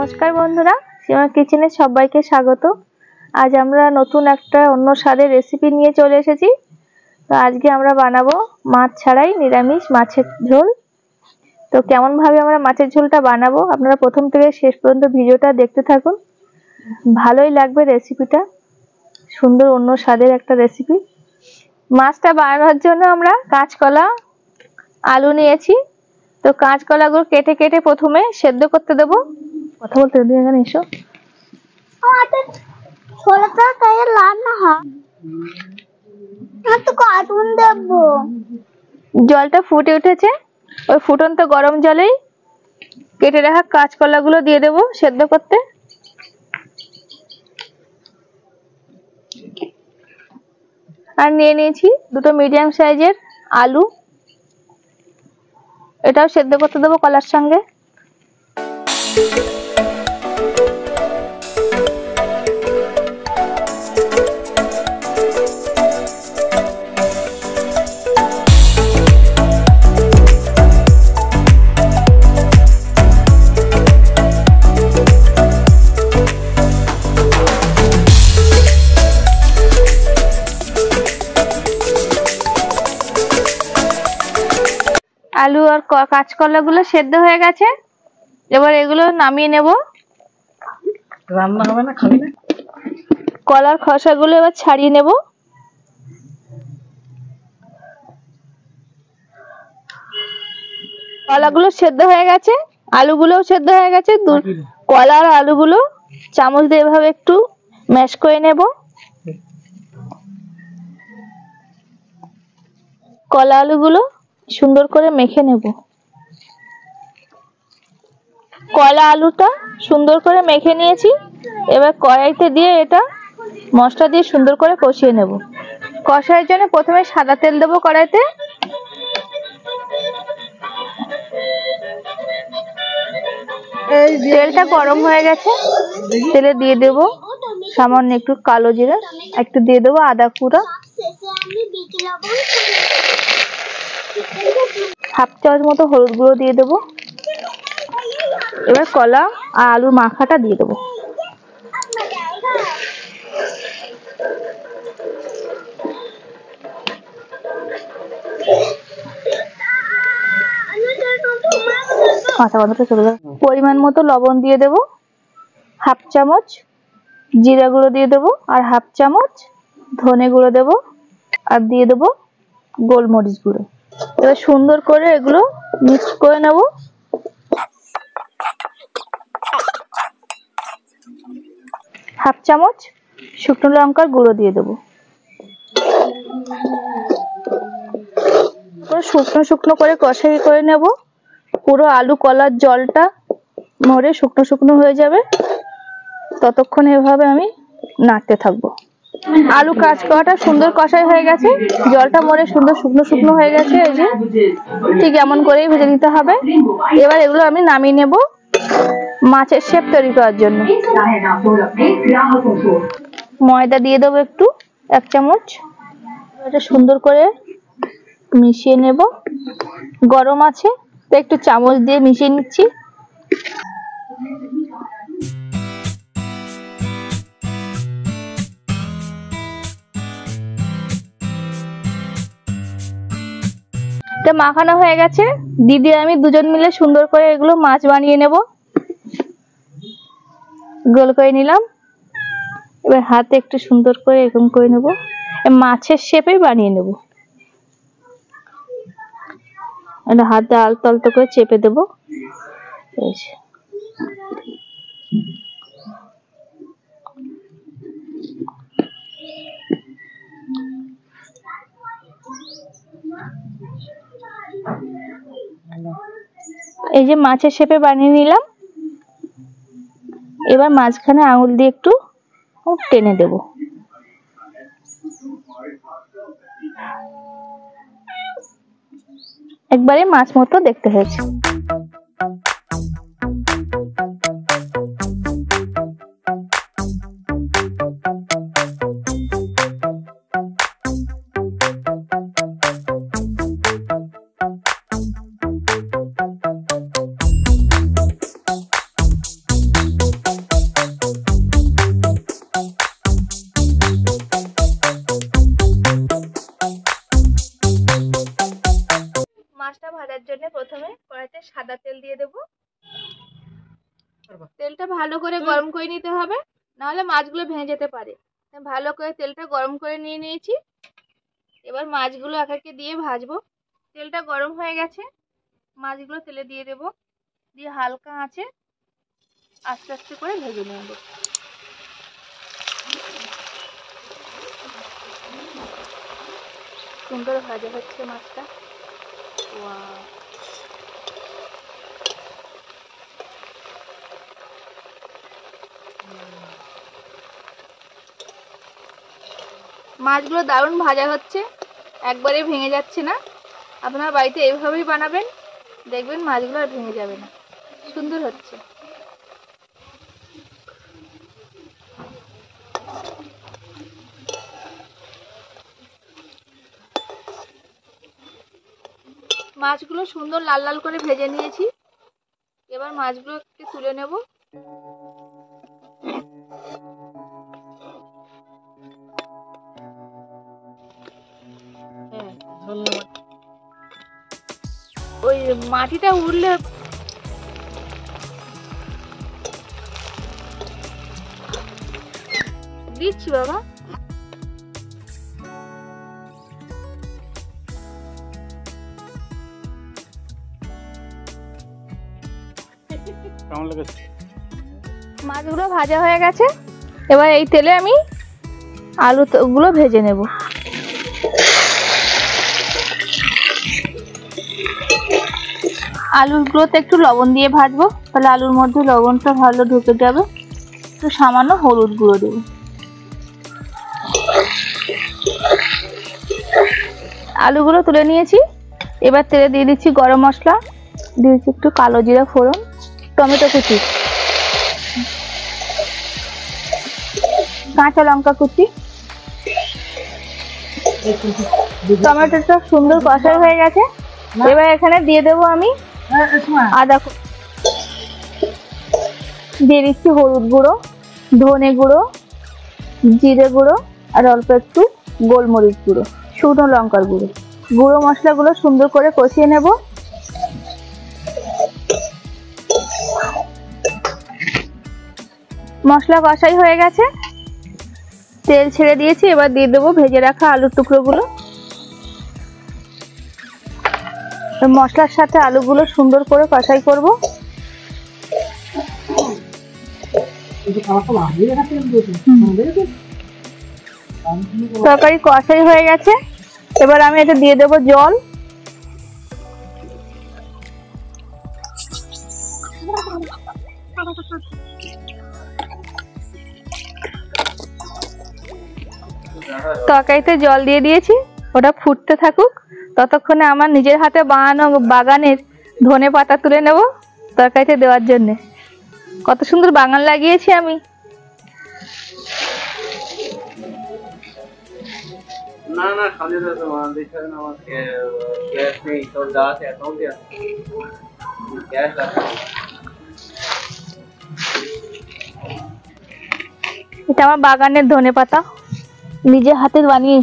নমস্কার বন্ধুরা, সীমা কিচেনে সবাইকে স্বাগত। আজ আমরা নতুন একটা অন্য স্বাদের রেসিপি নিয়ে চলে এসেছি। তো আজকে আমরা বানাবো মাছ ছাড়াই নিরামিষ মাছের ঝোল। তো কেমন ভাবে আমরা মাছের ঝোলটা বানাবো আপনারা প্রথম থেকে শেষ পর্যন্ত ভিডিওটা দেখতে থাকুন, ভালোই লাগবে রেসিপিটা। সুন্দর অন্য স্বাদের একটা রেসিপি। মাছটা বানানোর জন্য আমরা কাঁচকলা, আলু নিয়েছি। তো কাঁচকলাগুলো কেটে কেটে প্রথমে সেদ্ধ করতে দেবো। কথা বলতে দিই, এখানে এসো। জলটা ফুটে উঠেছে, ওই ফুটন্ত গরম জলেই কেটে রাখা কাঁচকলাগুলো দিয়ে দেবো সেদ্ধ করতে। আর নিয়ে নিয়েছি দুটো মিডিয়াম সাইজের আলু, এটাও সেদ্ধ করতে দেবো কলার সঙ্গে। আলু আর কাঁচকলা গুলো সেদ্ধ হয়ে গেছে, এবার এগুলো নামিয়ে নেব। রান্না হবে না, খাবি না? কলার খোসাগুলো এবার ছাড়িয়ে নেব। কলাগুলো সেদ্ধ হয়ে গেছে, আলুগুলোও সেদ্ধ হয়ে গেছে। কলা আর আলুগুলো চামচ দিয়ে এভাবে একটু ম্যাশ করে নেব। কলা আলুগুলো সুন্দর করে মেখে নেব। কলা আলুটা সুন্দর করে মেখে নিয়েছি, এবার কড়াইতে দিয়ে এটা মশলা দিয়ে সুন্দর করে কষিয়ে নেব। কষার জন্য প্রথমে সাদা তেল দেবো কড়াইতে। তেলটা গরম হয়ে গেছে, তেলে দিয়ে দেব সামান্য একটু কালো জিরা, একটু দিয়ে দেবো আদা কুড়া, হাফ চামচ মতো হলুদ গুঁড়ো দিয়ে দেবো। এবার কলা আর আলুর মাখাটা দিয়ে দেবো। পরিমাণ মতো লবণ দিয়ে দেবো, হাফ চামচ জিরা গুঁড়ো দিয়ে দেবো, আর হাফ চামচ ধনে গুঁড়ো দেবো, আর দিয়ে দেবো গোলমরিচ গুঁড়ো। এবার সুন্দর করে এগুলো মিক্স করে নেব। হাফ চামচ শুকনো লঙ্কার গুঁড়ো দিয়ে দেবো। শুকনো শুকনো করে কষাই করে নেব। পুরো আলু কলার জলটা মরে শুকনো শুকনো হয়ে যাবে, ততক্ষণ এভাবে আমি নাড়তে থাকবো। আলু কাঁচকলাটা সুন্দর কষাই হয়ে গেছে, জলটা মরে সুন্দর শুকনো শুকনো হয়ে গেছে। এই যে ঠিক এমন করেই ভেজে নিতে হবে। এবার এগুলো আমি নামিয়ে নেব মাছের শেপ তৈরি করার জন্য। ময়দা দিয়ে দেবো একটু, 1 চামচ। এটা সুন্দর করে মিশিয়ে নেব। গরম আছে তো একটু চামচ দিয়ে মিশিয়ে নিচ্ছি। এটা মাখানো হয়ে গেছে। দিদি আমি দুজন মিলে সুন্দর করে এগুলো মাছ বানিয়ে নেব। গোল করে নিলাম, এবার হাতে একটু সুন্দর করে এরকম করে নেব, মাছের শেপে বানিয়ে নেব। এটা হাতে আলতো আলতো করে চেপে দেব। এই যে মাছের শেপে বানিয়ে নিলাম। এবার মাঝখানে আঙুল দিয়ে একটু টেনে দেব। একবারে মাছ মতো দেখতে হয়েছে। কড়াইতে সাদা তেল দিয়ে দেবো। তেলটা ভালো করে গরম করে নিতে হবে, নাহলে মাছগুলো ভেঙে যেতে পারে। ভালো করে তেলটা গরম করে নিয়ে নিয়েছি। এবার মাছগুলো এক একে দিয়ে ভাজবো। তেলটা গরম হয়ে গেছে, মাছগুলো তেলে দিয়ে দেবো, দিয়ে হালকা আঁচে আস্তে আস্তে করে ভেজে নেব। সুন্দর ভাজা হচ্ছে মাছটা। ওয়াও, মাছগুলো দারুণ ভাজা হচ্ছে, একবারে ভেঙে যাচ্ছে না। আপনার বাড়িতে এইভাবেই বানাবেন, দেখবেন মাছগুলো আর ভেঙে যাবে না, সুন্দর হচ্ছে। মাছগুলো সুন্দর লাল লাল করে ভেজে নিয়েছি। এবার মাছগুলো একটু তুলে নেব। ওই মাটিটা উড়লে দিচ্ছি বাবা। মাছগুলো ভাজা হয়ে গেছে, এবার এই তেলে আমি আলুগুলো ভেজে নেব। আলুগুলোতে একটু লবণ দিয়ে ভাজবো, তাহলে আলুর মধ্যে লবণটা ভালো ঢুকে যাবে। একটু সামান্য হলুদ গুঁড়ো দেবো। আলুগুলো তুলে নিয়েছি, এবার তেলে দিয়ে দিচ্ছি গরম মশলা, দিয়েছি একটু কালো জিরা ফোড়ন, টমেটো কুচি, কাঁচা লঙ্কা কুচি। টমেটোটা সুন্দর কষাই হয়ে গেছে, এবার এখানে দিয়ে দেবো আমি আদা, দিয়ে দিচ্ছি হলুদ গুঁড়ো, ধনে গুঁড়ো, জিরে গুঁড়ো আর অল্প একটু গোলমরিচ গুঁড়ো, শুকনো লঙ্কার গুঁড়ো। গুঁড়ো মশলাগুলো সুন্দর করে কষিয়ে নেব। মশলা কষাই হয়ে গেছে, তেল ছেড়ে দিয়েছি, এবার দিয়ে দেবো ভেজে রাখা আলুর টুকরোগুলো। মশলার সাথে আলুগুলো সুন্দর করে কষাই করব। তরকারি কষাই হয়ে গেছে, এবার আমি এটা দিয়ে দেবো জল। তরকারিতে জল দিয়ে দিয়েছি, ওটা ফুটতে থাকুক। ততক্ষণে আমার নিজের হাতে বানানো বাগানের ধনে পাতা তুলে নেব তরকারিতে দেওয়ার জন্য। কত সুন্দর বাগান লাগিয়েছি আমি। না না খালি তো দেখছেন আমার গ্যাস নেই, তোর যা আছে অ্যাকাউন্টে আছে গ্যাস আছে। এটা আমার বাগানের ধনে পাতা, নিজে হাতে বানিয়ে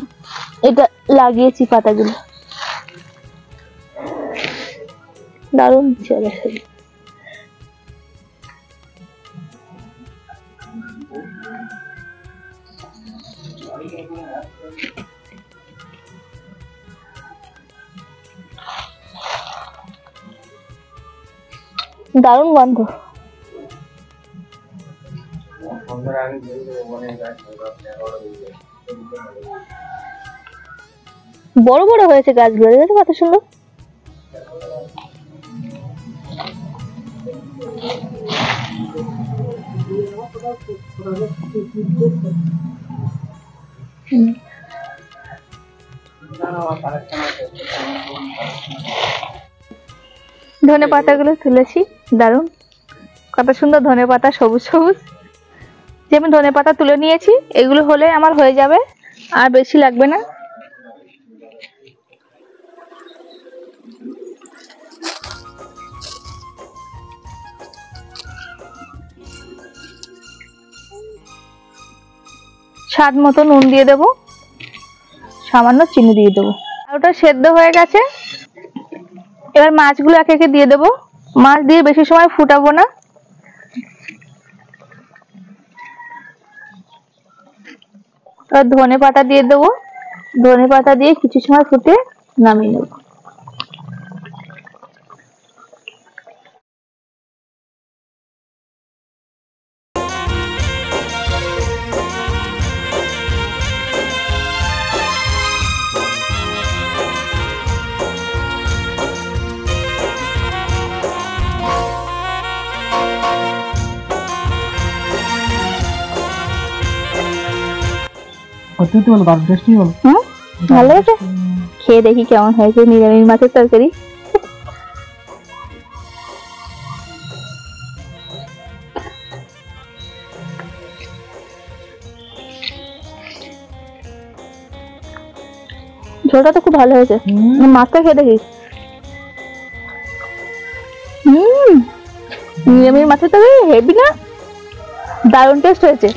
এটা লাগিয়েছি পাতাগুলো, দারুণ চলে। দারুণ গন্ধ। বড় বড় হয়েছে গাছগুলো, দেখো কত সুন্দর। ধনে পাতাগুলো তুলেছি, দারুণ কত সুন্দর ধনে পাতা, সবুজ সবুজ। যে আমি ধনে পাতা তুলে নিয়েছি, এগুলো হলে আমার হয়ে যাবে, আর বেশি লাগবে না। স্বাদ মতো নুন দিয়ে দেবো, সামান্য চিনি দিয়ে দেবো। আলুটা সেদ্ধ হয়ে গেছে, এবার মাছগুলো একে একে দিয়ে দেবো। মাছ দিয়ে বেশি সময় ফুটাবো না। এবার ধনে পাতা দিয়ে দেবো। ধনে পাতা দিয়ে কিছু সময় ফুটে নামিয়ে নেব। তুই তো বল বার টেস্টি বল। ভালো হয়েছে, খেয়ে দেখি কেমন হয়েছে নিরামিষ মাছের তরকারি। ঝোলটা তো খুব ভালো হয়েছে। মাছটা খেয়ে দেখিস। নিরামিষ মাছের তরকারি হেভি না, দারুণ টেস্ট হয়েছে।